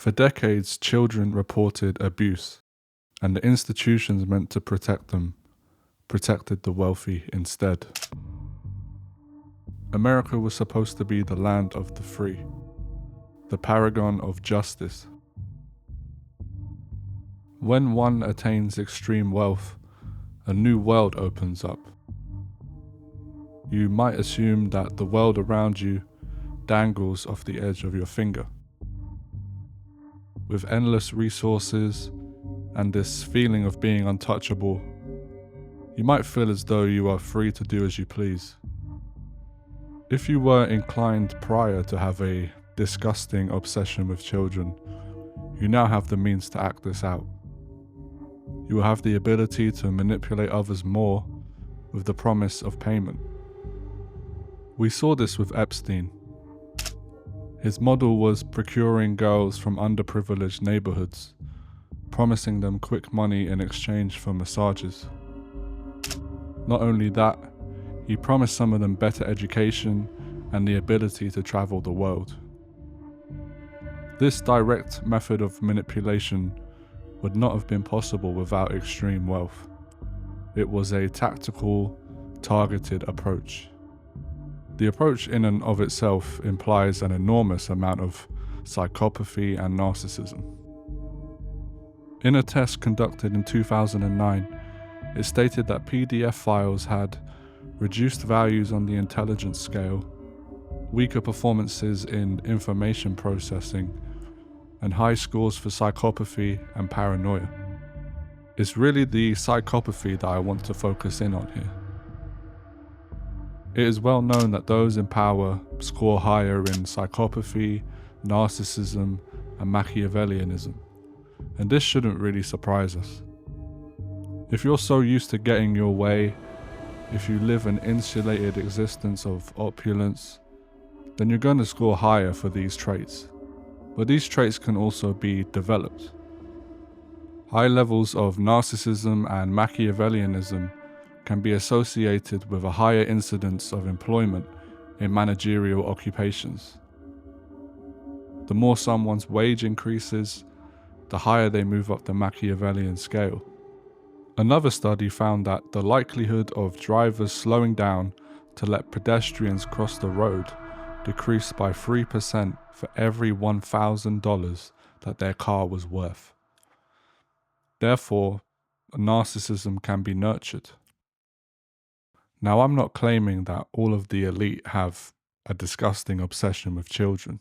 For decades, children reported abuse, and the institutions meant to protect them protected the wealthy instead. America was supposed to be the land of the free, the paragon of justice. When one attains extreme wealth, a new world opens up. You might assume that the world around you dangles off the edge of your finger. With endless resources and this feeling of being untouchable, you might feel as though you are free to do as you please. If you were inclined prior to have a disgusting obsession with children, you now have the means to act this out. You will have the ability to manipulate others more with the promise of payment. We saw this with Epstein. His model was procuring girls from underprivileged neighborhoods, promising them quick money in exchange for massages. Not only that, he promised some of them better education and the ability to travel the world. This direct method of manipulation would not have been possible without extreme wealth. It was a tactical, targeted approach. The approach in and of itself implies an enormous amount of psychopathy and narcissism. In a test conducted in 2009, it stated that PDF files had reduced values on the intelligence scale, weaker performances in information processing, and high scores for psychopathy and paranoia. It's really the psychopathy that I want to focus in on here. It is well known that those in power score higher in psychopathy, narcissism, and Machiavellianism, and this shouldn't really surprise us. If you're so used to getting your way, if you live an insulated existence of opulence, then you're going to score higher for these traits. But these traits can also be developed. High levels of narcissism and Machiavellianism can be associated with a higher incidence of employment in managerial occupations. The more someone's wage increases, the higher they move up the Machiavellian scale. Another study found that the likelihood of drivers slowing down to let pedestrians cross the road decreased by 3% for every $1,000 that their car was worth. Therefore, narcissism can be nurtured. Now, I'm not claiming that all of the elite have a disgusting obsession with children,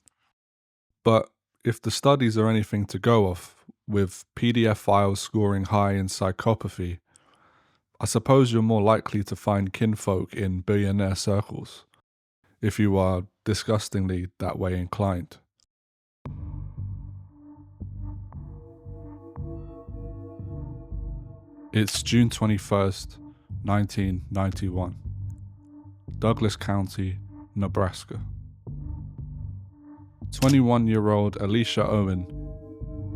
but if the studies are anything to go off, with PDF files scoring high in psychopathy, I suppose you're more likely to find kinfolk in billionaire circles, if you are disgustingly that way inclined. It's June 21st, 1991. Douglas County, Nebraska. 21-year-old Alicia Owen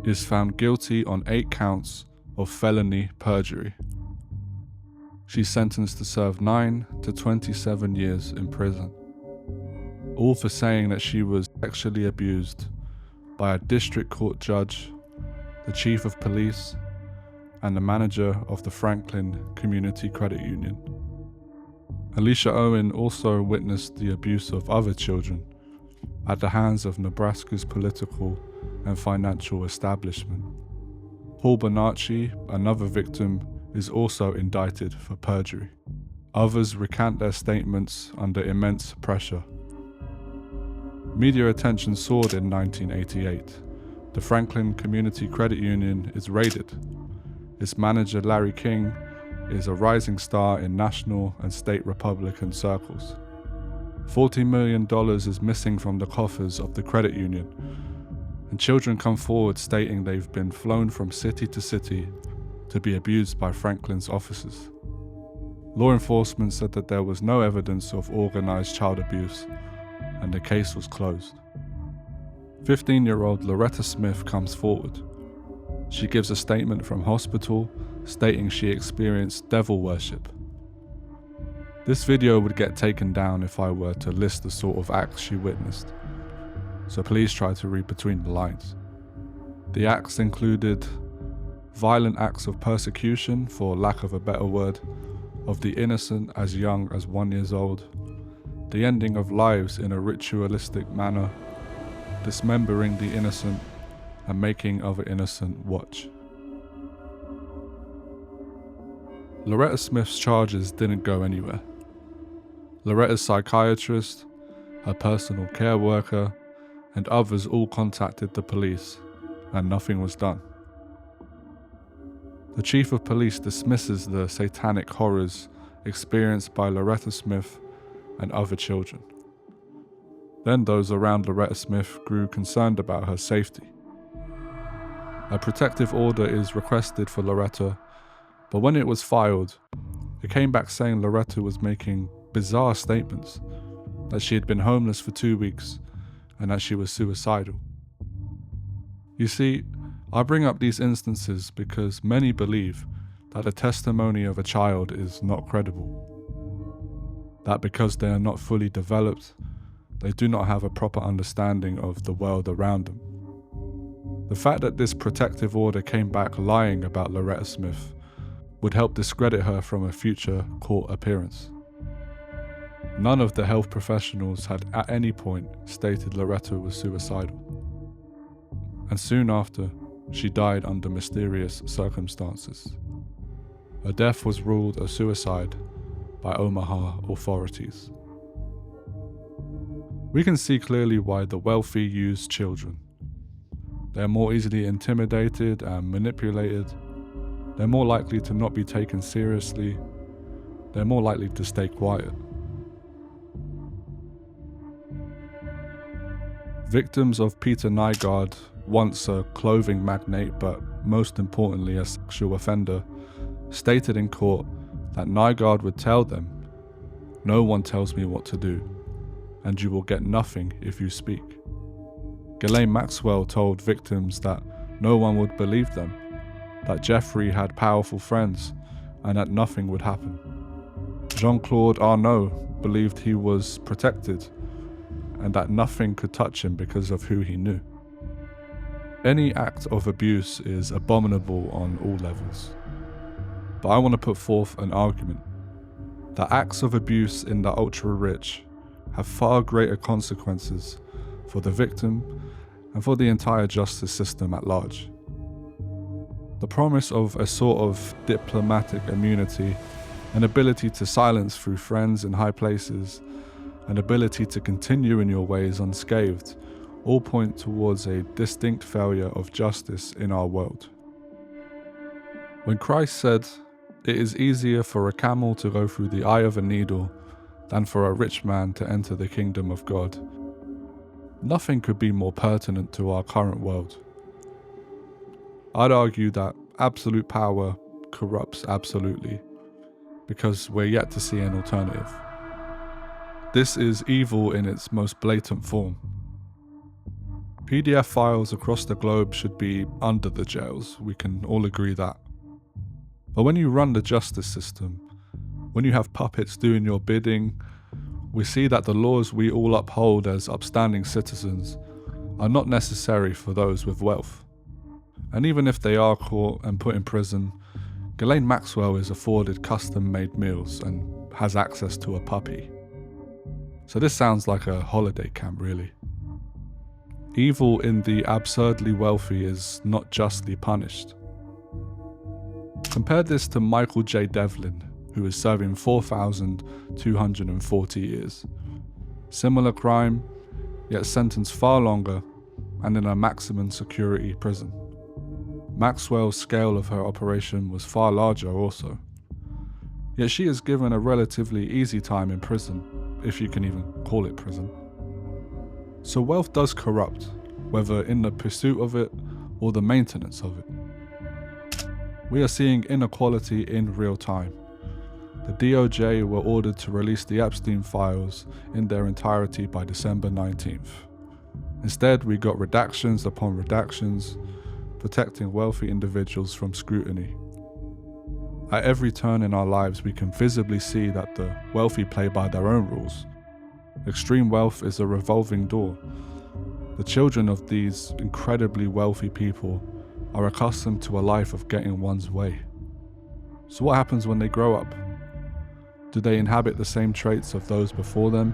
is found guilty on 8 counts of felony perjury. She's sentenced to serve 9 to 27 years in prison, all for saying that she was sexually abused by a district court judge, the chief of police, and the manager of the Franklin Community Credit Union. Alicia Owen also witnessed the abuse of other children at the hands of Nebraska's political and financial establishment. Paul Bonacci, another victim, is also indicted for perjury. Others recant their statements under immense pressure. Media attention soared in 1988. The Franklin Community Credit Union is raided. Its manager, Larry King, is a rising star in national and state Republican circles. $40 million is missing from the coffers of the credit union, and children come forward stating they've been flown from city to city to be abused by Franklin's officers. Law enforcement said that there was no evidence of organized child abuse, and the case was closed. 15-year-old Loretta Smith comes forward. She gives a statement from hospital stating she experienced devil worship. This video would get taken down if I were to list the sort of acts she witnessed, so please try to read between the lines. The acts included violent acts of persecution, for lack of a better word, of the innocent as young as 1 year old, the ending of lives in a ritualistic manner, dismembering the innocent, and making other innocent watch. Loretta Smith's charges didn't go anywhere. Loretta's psychiatrist, her personal care worker, and others all contacted the police, and nothing was done. The chief of police dismisses the satanic horrors experienced by Loretta Smith and other children. Then those around Loretta Smith grew concerned about her safety. A protective order is requested for Loretta, but when it was filed, it came back saying Loretta was making bizarre statements, that she had been homeless for 2 weeks and that she was suicidal. You see, I bring up these instances because many believe that the testimony of a child is not credible, that because they are not fully developed, they do not have a proper understanding of the world around them. The fact that this protective order came back lying about Loretta Smith would help discredit her from a future court appearance. None of the health professionals had at any point stated Loretta was suicidal. And soon after, she died under mysterious circumstances. Her death was ruled a suicide by Omaha authorities. We can see clearly why the wealthy use children. They're more easily intimidated and manipulated. They're more likely to not be taken seriously. They're more likely to stay quiet. Victims of Peter Nygard, once a clothing magnate but most importantly a sexual offender, stated in court that Nygard would tell them, "No one tells me what to do, and you will get nothing if you speak." Ghislaine Maxwell told victims that no one would believe them, that Jeffrey had powerful friends, and that nothing would happen. Jean-Claude Arnault believed he was protected, and that nothing could touch him because of who he knew. Any act of abuse is abominable on all levels. But I want to put forth an argument that acts of abuse in the ultra-rich have far greater consequences for the victim and for the entire justice system at large. The promise of a sort of diplomatic immunity, an ability to silence through friends in high places, an ability to continue in your ways unscathed, all point towards a distinct failure of justice in our world. When Christ said, "It is easier for a camel to go through the eye of a needle than for a rich man to enter the kingdom of God," nothing could be more pertinent to our current world. I'd argue that absolute power corrupts absolutely, because we're yet to see an alternative. This is evil in its most blatant form. PDF files across the globe should be under the jails, we can all agree that. But when you run the justice system, when you have puppets doing your bidding, we see that the laws we all uphold as upstanding citizens are not necessary for those with wealth. And even if they are caught and put in prison, Ghislaine Maxwell is afforded custom-made meals and has access to a puppy. So this sounds like a holiday camp, really. Evil in the absurdly wealthy is not justly punished. Compare this to Michael J. Devlin, who is serving 4,240 years. Similar crime, yet sentenced far longer and in a maximum security prison. Maxwell's scale of her operation was far larger also. Yet she is given a relatively easy time in prison, if you can even call it prison. So wealth does corrupt, whether in the pursuit of it or the maintenance of it. We are seeing inequality in real time. The DOJ were ordered to release the Epstein files in their entirety by December 19th. Instead, we got redactions upon redactions, protecting wealthy individuals from scrutiny. At every turn in our lives, we can visibly see that the wealthy play by their own rules. Extreme wealth is a revolving door. The children of these incredibly wealthy people are accustomed to a life of getting one's way. So what happens when they grow up? Do they inhabit the same traits of those before them?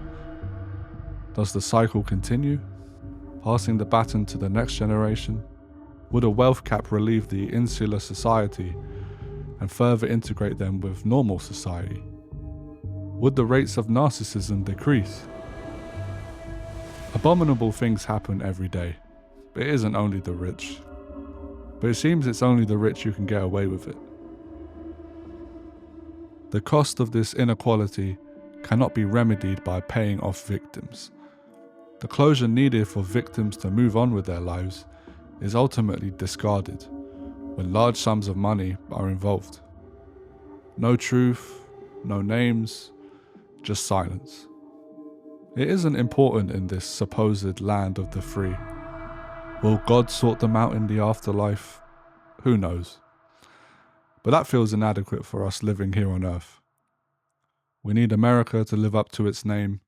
Does the cycle continue, passing the baton to the next generation? Would a wealth cap relieve the insular society and further integrate them with normal society? Would the rates of narcissism decrease? Abominable things happen every day. It isn't only the rich. But it seems it's only the rich who can get away with it. The cost of this inequality cannot be remedied by paying off victims. The closure needed for victims to move on with their lives is ultimately discarded when large sums of money are involved. No truth, no names, just silence. It isn't important in this supposed land of the free. Will God sort them out in the afterlife? Who knows? But that feels inadequate for us living here on Earth. We need America to live up to its name,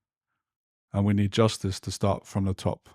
and we need justice to start from the top.